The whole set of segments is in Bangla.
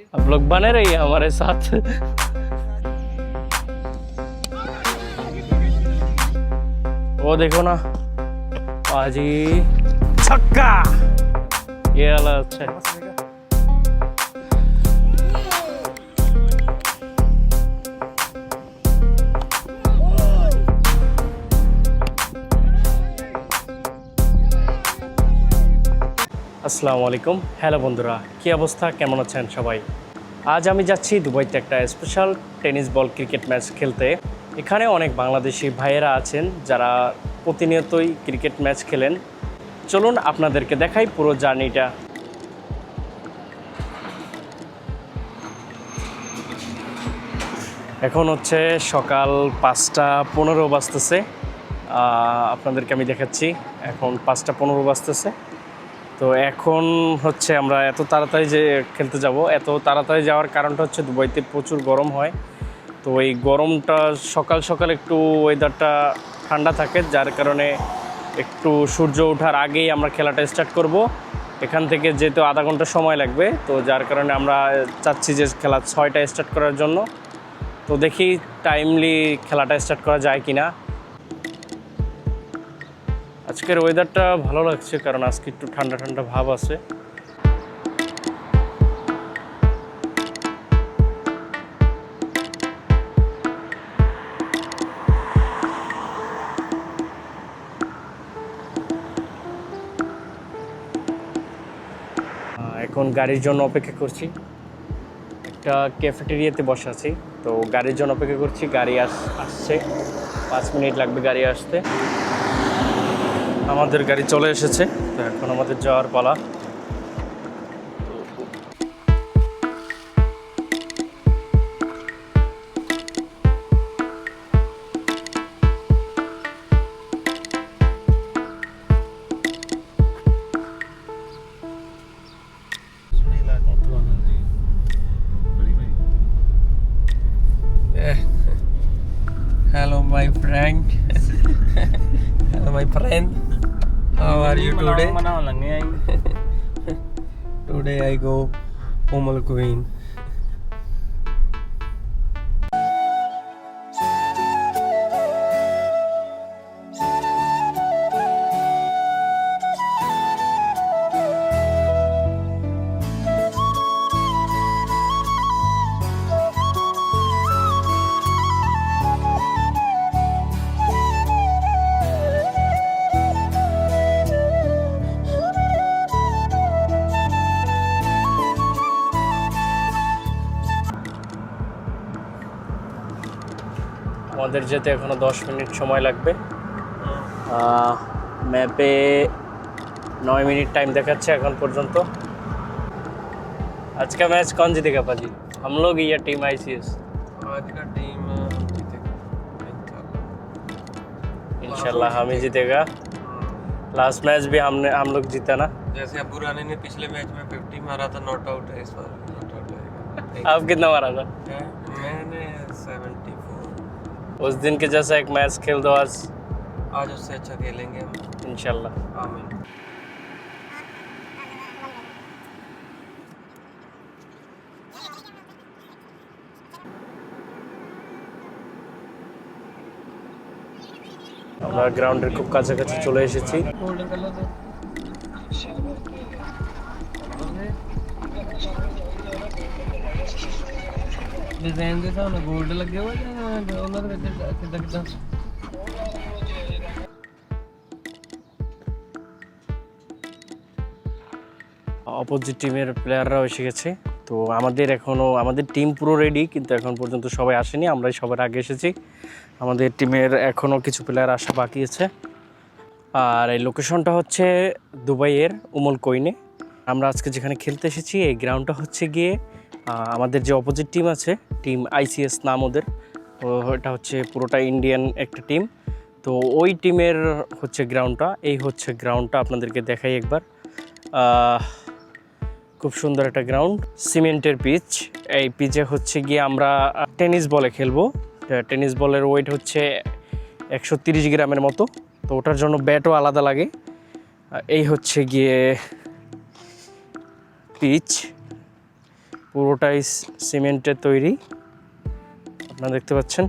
आप लोग बने रहिए हमारे साथ। वो देखो ना पाजी, छक्का। ये वाला अच्छा है। আসসালামু আলাইকুম, হ্যালো বন্ধুরা, কী অবস্থা, কেমন আছেন সবাই? আজ আমি যাচ্ছি দুবাইতে একটা special tennis ball cricket match খেলতে। এখানে অনেক বাংলাদেশি ভাইয়েরা আছেন যারা প্রতিনিয়তই ক্রিকেট ম্যাচ খেলেন। চলুন আপনাদেরকে দেখাই পুরো জার্নিটা। এখন হচ্ছে সকাল 5:15 বাজতেছে। আপনাদেরকে আমি দেখাচ্ছি, এখন 5:15 বাজতেছে। তো এখন হচ্ছে আমরা এত তাড়াতাড়ি যে খেলতে যাব, এত তাড়াতাড়ি যাওয়ার কারণটা হচ্ছে দুবাইতে প্রচুর গরম হয়। তো এই গরমটা সকাল সকাল একটু ওয়েদারটা ঠান্ডা থাকে, যার কারণে একটু সূর্য ওঠার আগেই আমরা খেলাটা স্টার্ট করব। এখান থেকে যেহেতু আধা ঘন্টা সময় লাগবে, তো যার কারণে আমরা চাচ্ছি যে খেলা 6টায় স্টার্ট করার জন্য। তো দেখি টাইমলি খেলাটা স্টার্ট করা যায় কি না। আজকের ওয়েদারটা ভালো লাগছে, কারণ আজকে একটু ঠান্ডা ঠান্ডা ভাব আছে। এখন গাড়ির জন্য অপেক্ষা করছি, একটা ক্যাফেটেরিয়াতে বসে আছি। তো গাড়ির জন্য অপেক্ষা করছি, গাড়ি আসছে, 5 মিনিট লাগবে গাড়ি আসতে। আমাদের গাড়ি চলে এসেছে, তো এখন আমাদের যাওয়ার পালা। Hello my friend. Hello my friend. How are you today? Today I go Umal Queen. আমাদের যেতে এখনো 10 মিনিট সময় লাগবে। ম্যাপে 9 মিনিট টাইম দেখাচ্ছে এখন পর্যন্ত। आज का मैच कौन जीतेगा पाजी, हम लोग या टीम आईसीएस? आज का टीम जीतेगा इंशाल्लाह हम ही जीतेगा। लास्ट मैच भी हम लोग जीता ना। जैसे अबू रानी ने पिछले मैच में 50 मारा था, नॉट आउट है, इस बार नॉट आउट रहेगा। आप कितना मारा था? मैंने 74। उस दिन के जैसा एक मैच खेल दो आज उससे अच्छा खेलेंगे हम इंशाल्लाह। आमीन। আমরা গ্রাউন্ডের খুব কাছাকাছি চলে এসেছি। डिजाइन ਦੇ ਹਿਸਾਬ ਨਾਲ 골ਡ ਲੱਗੇ ਹੋਏ ਜਾਂ ਉਹਨਾਂ ਦੇ ਵਿੱਚ ਕਿੱਦਾਂ ਕਿੱਦਾਂ? অপোজিট টিমের প্লেয়াররাও এসে গেছে। তো আমাদের টিম পুরো রেডি, কিন্তু এখন পর্যন্ত সবাই আসেনি, আমরাই সবার আগে এসেছি। আমাদের টিমের এখনও কিছু প্লেয়ার আসা বাকি আছে। আর এই লোকেশনটা হচ্ছে দুবাইয়ের উমল কোইনে। আমরা আজকে যেখানে খেলতে এসেছি, এই গ্রাউন্ডটা হচ্ছে গিয়ে আমাদের যে অপোজিট টিম আছে, টিম আইসিএস নাম ওদের। তো এটা হচ্ছে পুরোটা ইন্ডিয়ান একটা টিম। তো ওই টিমের হচ্ছে গ্রাউন্ডটা, এই হচ্ছে গ্রাউন্ডটা, আপনাদেরকে দেখাই একবার। খুব সুন্দর একটা গ্রাউন্ড, সিমেন্টের পিচ। এই পিচে হচ্ছে গিয়ে আমরা টেনিস বলে খেলবো। টেনিস বলের ওয়েট হচ্ছে 130 গ্রামের মতো। তো ওটার জন্য ব্যাটও আলাদা লাগে। এই হচ্ছে গিয়ে পিচ। পুরোটাই সিমেন্টের তৈরি, আপনারা দেখতে পাচ্ছেন।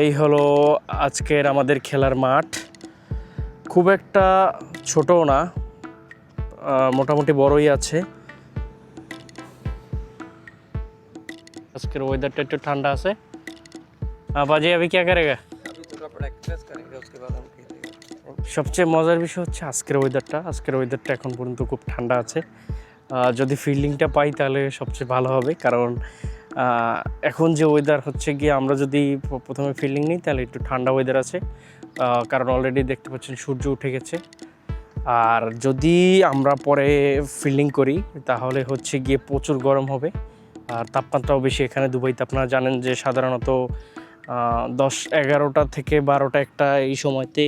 এই হলো আজকের আমাদের খেলার মাঠ। খুব একটা ছোটও না, মোটামুটি বড়ই আছে। আজকের ওয়েদারটা একটু ঠান্ডা আছে। বাজি अभी क्या करेगा? अभी थोड़ा प्रैक्टिस करेंगे उसके बाद हम खेलेंगे। সবচেয়ে মজার বিষয় হচ্ছে আজকের ওয়েদারটা এখন পর্যন্ত খুব ঠান্ডা আছে। যদি ফিল্ডিংটা পাই তাহলে সবচেয়ে ভালো হবে, কারণ এখন যে ওয়েদার হচ্ছে গিয়ে আমরা যদি প্রথমে ফিল্ডিং নিই তাহলে একটু ঠান্ডা ওয়েদার আছে, কারণ অলরেডি দেখতে পাচ্ছেন সূর্য উঠে গেছে। আর যদি আমরা পরে ফিল্ডিং করি তাহলে হচ্ছে গিয়ে প্রচুর গরম হবে, আর তাপমাত্রাও বেশি। এখানে দুবাইতে আপনারা জানেন যে সাধারণত 10-11টা থেকে 12টা একটা এই সময়তে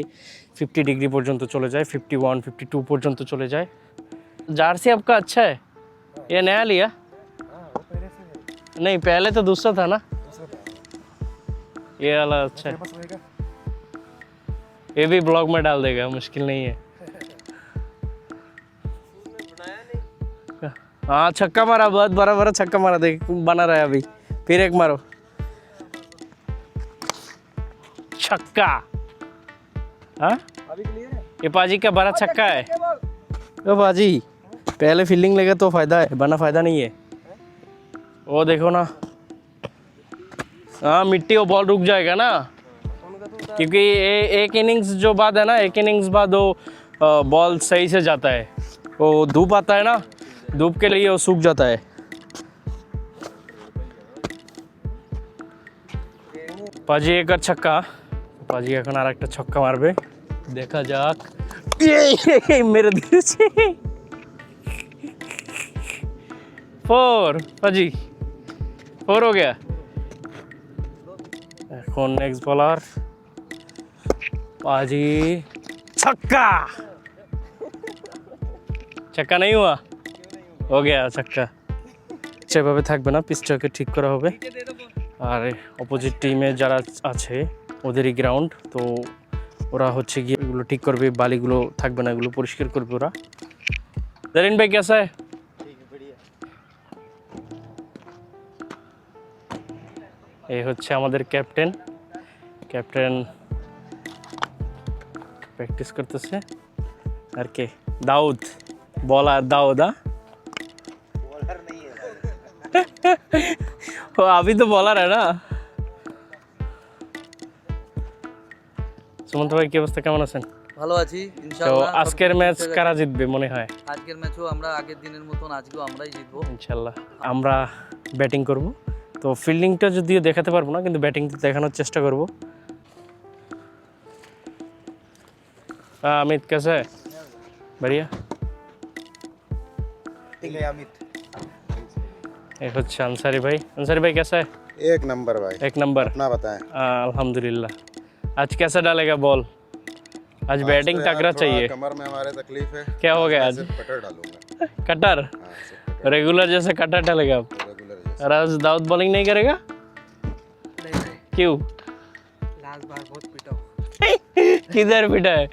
50 डिग्री পর্যন্ত চলে যায়, 51-52 পর্যন্ত চলে যায়। জার্সি आपका अच्छा है? ये नया लिया? नहीं, पहले तो दूसरा था ना। ये वाला अच्छा है, ये भी ब्लॉग में डाल देगा, मुश्किल नहीं है। हाँ छक्का मारा, बहुत बड़ा बड़ा छक्का मारा, देख बना रहा है अभी। फिर एक मारो, छक्का। हाँ ये पाजी का बड़ा छक्का है। ओ पाजी पहले फील्डिंग लेगा तो फायदा है, वरना फायदा नहीं है। वो देखो ना, हाँ मिट्टी वो बॉल रुक जाएगा ना, क्योंकि एक इनिंग्स जो बाद है ना, एक इनिंग्स बाद वो बॉल सही से जाता है। वो धूप आता है ना, धूप के लिए वो सूख जाता है। पाजी एक छक्का, पाजी এখন আর একটা ছক্কা মারবে, দেখা যাক। मेरे दिल से 4 पाजी 4 हो गया। এখন नेक्स्ट बॉलर पाजी, छक्का। छक्का नहीं हुआ, हो गया छक्का। সেভাবে থাকবে না, পিচটাকে ঠিক করা হবে। আর অপোজিট টিমে যারা আছে ওদেরই গ্রাউন্ড, তো ওরা হচ্ছে গিয়ে এগুলো ঠিক করবে, বালিগুলো থাকবে না, এগুলো পরিষ্কার করবে ওরা। জরিন ভাই কেসা है? এই হচ্ছে আমাদের ক্যাপ্টেন প্র্যাকটিস করতেছে। আর কে? দাউদ, বলার দাউদ। বলার नहीं है वो अभी तो बॉलर है ना। সুমন্ত ভাই কি অবস্থা, কেমন আছেন? ভালো আছি তো ইনশাআল্লাহ। আজকের ম্যাচ কারা জিতবে মনে হয়? আজকের ম্যাচও আমরা আগের দিনের মতন আজকেও আমরাই জিতবো ইনশাআল্লাহ। আমরা ব্যাটিং করব, তো ফিল্ডিংটা যদিও দেখাতে পারবো না, কিন্তু ব্যাটিং দেখানোর চেষ্টা করব। अमित कैसा है? बढ़िया। ठीक है अमित। एक হচ্ছে আনসারি भाई कैसा है? एक नंबर भाई। एक नंबर। अपना बताएं। अल्हम्दुलिल्लाह। आज कैसा डालेगा बॉल? आज बैटिंग तो यार तगड़ा थोड़ा चाहिए। कमर में हमारे तकलीफ है। क्या हो गया आज? सिर्फ कटर डालूंगा। कटर हाँ, सिर्फ कटर रेगुलर जैसे कटर डालेगा आप? रेगुलर जैसे। और आज दाऊद बॉलिंग नहीं करेगा? नहीं क्यों? लास्ट बार बहुत पिटा किधर पिटा है?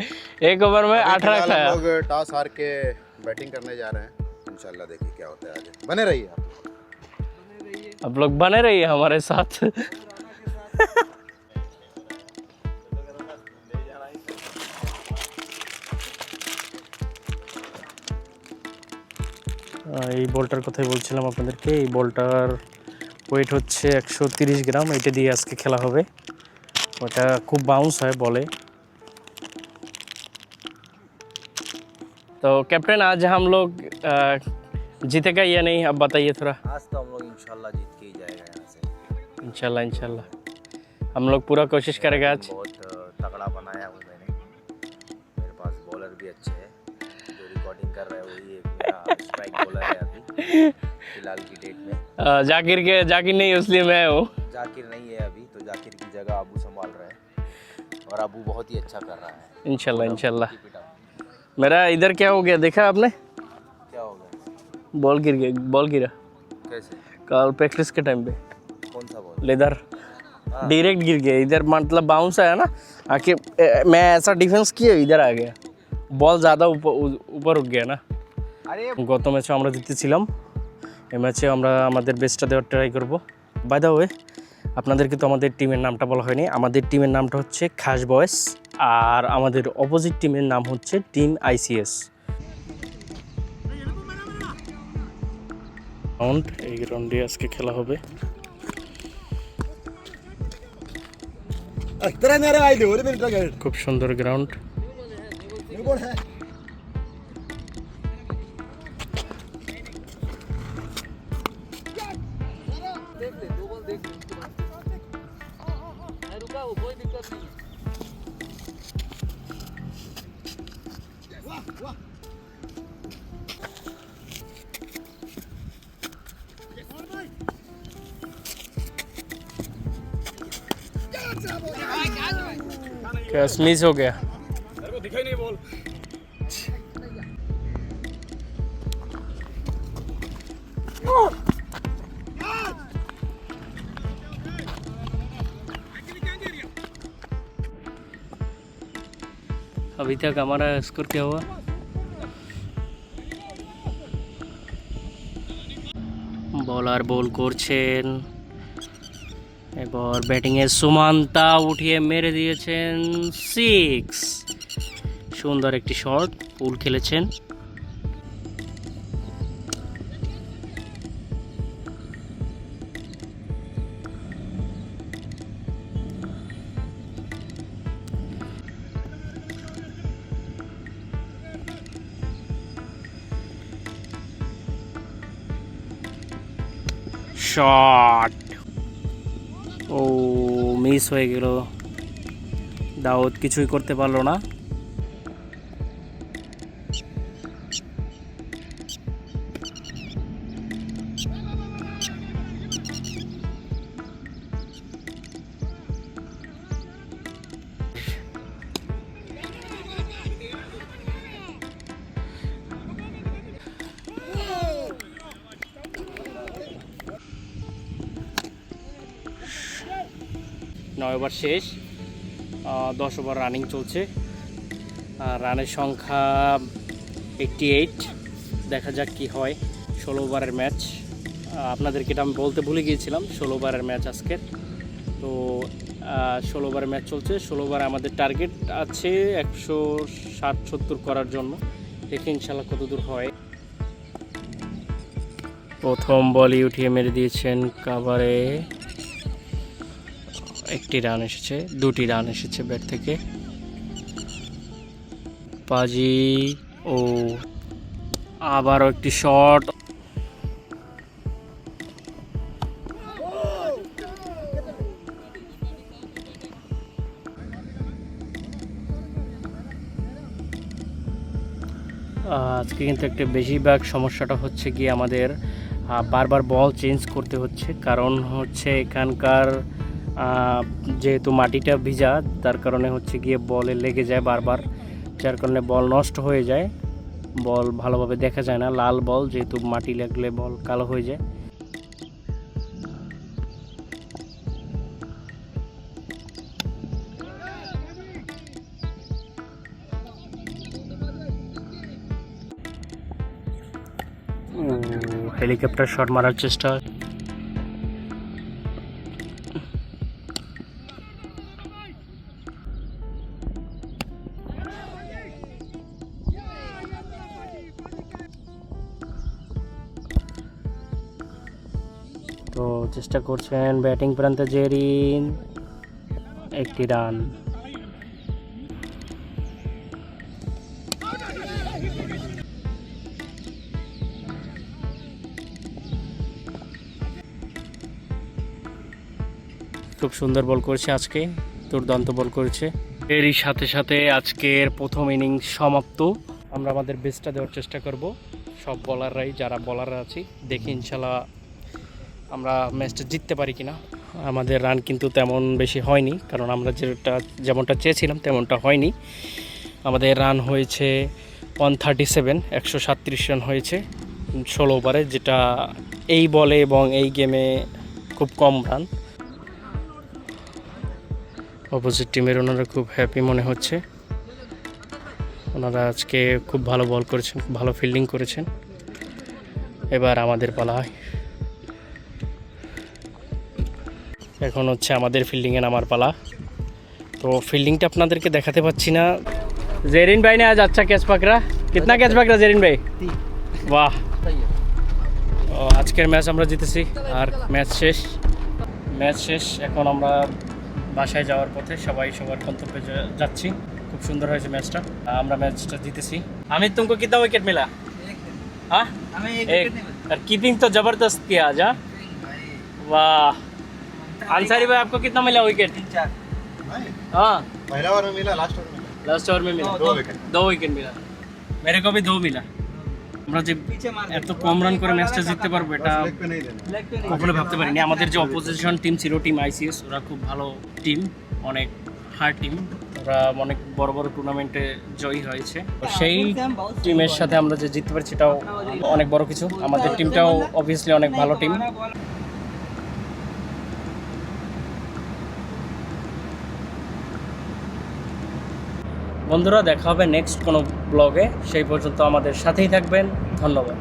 एक ओवर में अभी 18 फिलहाल खाया। हम लोग टॉस हार के बैटिंग करने जा रहे हैं। इंशाल्लाह देखिए क्या होता है आगे। बने रहिए आप। आप लोग बने रहिए हमारे साथ। এই বলটার কথাই বলছিলাম আপনাদেরকে। এই বলটার ওয়েট হচ্ছে 130 গ্রাম। এটা দিয়ে আজকে খেলা হবে। ওটা খুব বাউন্স হয় বলে। तो कैप्टन आज हम लोग जीतेगा या नहीं, अब बताइए थोड़ा। आज तो हम लोग इंशाल्लाह जीत के ही जाएगा यहाँ से। इंशाल्लाह हम लोग पूरा कोशिश करेंगे आज। बहुत तगड़ा बनाया हूँ मैंने, मेरे पास बॉलर भी अच्छे हैं। जो रिकॉर्डिंग कर रहे हैं वही एक मेरा स्ट्राइक बॉलर है अभी फिलहाल की डेट में। जाकिर नहीं, इसलिए मैं हूँ। जाकिर नहीं है अभी, तो जाकिर की जगह अबू संभाल रहे हैं और अबू बहुत ही अच्छा कर रहा है। इंशाल्लाह। मेरा इधर क्या हो गया देखा आपने? क्या हो गया? बॉल गिरा कैसे? कल प्रैक्टिस के टाइम पे। कौन सा बॉल? लेदर। डायरेक्ट गिर गया इधर, मतलब बाउंस आया ना आके, मैं ऐसा डिफेंस किया इधर आ गया, বল ज़्यादा ऊपर उठ गया ना। গত ম্যাচে আমরা জিতেছিলাম, এই ম্যাচে আমরা আমাদের বেস্টটা দেওয়ার ট্রাই করব। বাই দ্য ওয়ে, আপনাদেরকে তো আমাদের টিমের নামটা বলা হয়নি। আমাদের টিমের নামটা হচ্ছে খাস বয়েস, আর আমাদের অপোজিট টিমের নাম হচ্ছে টিম আইসিএস। গ্রাউন্ড, এই গ্রাউন্ডে আজকে খেলা হবে। খুব সুন্দর গ্রাউন্ড। कैच मिस हो गया। अभी तक हमारा स्कोर क्या हुआ? বলার বল করছেন, এবার ব্যাটিংয়ে সুমান্তা উঠিয়ে মেরে দিয়েছেন 6। সুন্দর একটি শট, পুল খেলেছেন। শট, ও মিস হয়ে গেল। দাউদ কিছুই করতে পারলো না। নয় ওভার শেষ, 10 ওভার রানিং চলছে। রানের সংখ্যা 88। দেখা যাক কি হয়। 16 ওভারের ম্যাচ, আপনাদেরকে এটা আমি বলতে ভুলে গিয়েছিলাম। 16 ওভারের ম্যাচ আজকের। তো 16 ওভারের ম্যাচ চলছে। 16 ওভারে আমাদের টার্গেট আছে 160-70 করার জন্য। দেখি ইনশাল্লাহ কত দূর হয়। প্রথম বলই উঠিয়ে মেরে দিয়েছেন কাভারে। একটি রান এসেছে, 2টি রান এসেছে ব্যাট থেকে। পাজি, ও আবারও একটি শট। আজকে কিন্তু একটা বেশিরভাগ সমস্যাটা হচ্ছে কি আমাদের বারবার বল চেঞ্জ করতে হচ্ছে, কারণ হচ্ছে এখানকার যেহেতু মাটিটা ভিজা, তার কারণে হচ্ছে গিয়ে বলে লেগে যায় বারবার, যার কারণে বল নষ্ট হয়ে যায়, বল ভালোভাবে দেখা যায় না। লাল বল, যেহেতু মাটি লাগলে বল কালো হয়ে যায়। হেলিকপ্টার শট মারার চেষ্টা। তো চেষ্টা করছেন ব্যাটিং প্রান্তে জেরিন, একটি রান। খুব সুন্দর বল করেছে আজকে, দুর্দান্ত বল করেছে। এরই সাথে সাথে আজকের প্রথম ইনিংস সমাপ্ত। আমরা আমাদের বেস্টটা দেওয়ার চেষ্টা করব, সব বলাররাই, যারা বলাররা আছি। দেখি ইনশাল্লাহ আমরা ম্যাচটা জিততে পারি কিনা। আমাদের রান কিন্তু তেমন বেশি হয়নি, কারণ আমরা যেমনটা চেয়েছিলাম তেমনটা হয়নি। আমাদের রান হয়েছে 137, 137 রান হয়েছে 16 ওভারে, যেটা এই বলে এবং এই গেমে খুব কম রান। অপোজিট টিমের ওনারা খুব হ্যাপি মনে হচ্ছে। ওনারা আজকে খুব ভালো বল করেছেন, খুব ভালো ফিল্ডিং করেছেন। এবার আমাদের পালা। এখন হচ্ছে আমাদের ফিল্ডিংয়ে নামার পালা। তো ফিল্ডিংটা আপনাদেরকে দেখাতে পাচ্ছি না। জেরিন ভাই ने आज अच्छा कैच पकड़ा, कितना कैच पकड़ा জেরিন ভাই? বাহ, আজকের ম্যাচ আমরা জিতেছি। আর ম্যাচ শেষ। এখন আমরা বাসায় যাওয়ার পথে সবাই সবার গন্তব্যে যাচ্ছি। খুব সুন্দর হয়েছে ম্যাচটা, আমরা ম্যাচটা জিতেছি। अमित तुमको कितना विकेट मिला? हाँ एक। और कीपिंग तो जबरदस्त किया आज। हाँ वाह। अंसारी भाई आपको कितना मिला विकेट? 3-4 हाँ पहला ओवर में मिला, लास्ट ओवर में मिला। 2 विकेट मिला। मेरे को भी 2 मिला। আমরা যে এত কম রান করে ম্যাচটা জিততে পারবো এটা কখনো ভাবতে পারিনি। আমাদের যে অপোজিশন টিম ছিল, টিম আইসিএস, ওরা খুব ভালো টিম, অনেক হার্ড টিম। ওরা অনেক বড় বড় টুর্নামেন্টে জয়ী হয়েছে। সেই টিমের সাথে আমরা যে জিততে পারছি এটাও অনেক বড় কিছু। আমাদের টিমটাও অবভিয়াসলি অনেক ভালো টিম। বন্ধুরা, দেখা হবে নেক্সট কোনো ব্লগে। সেই পর্যন্ত আমাদের সাথেই থাকবেন। ধন্যবাদ।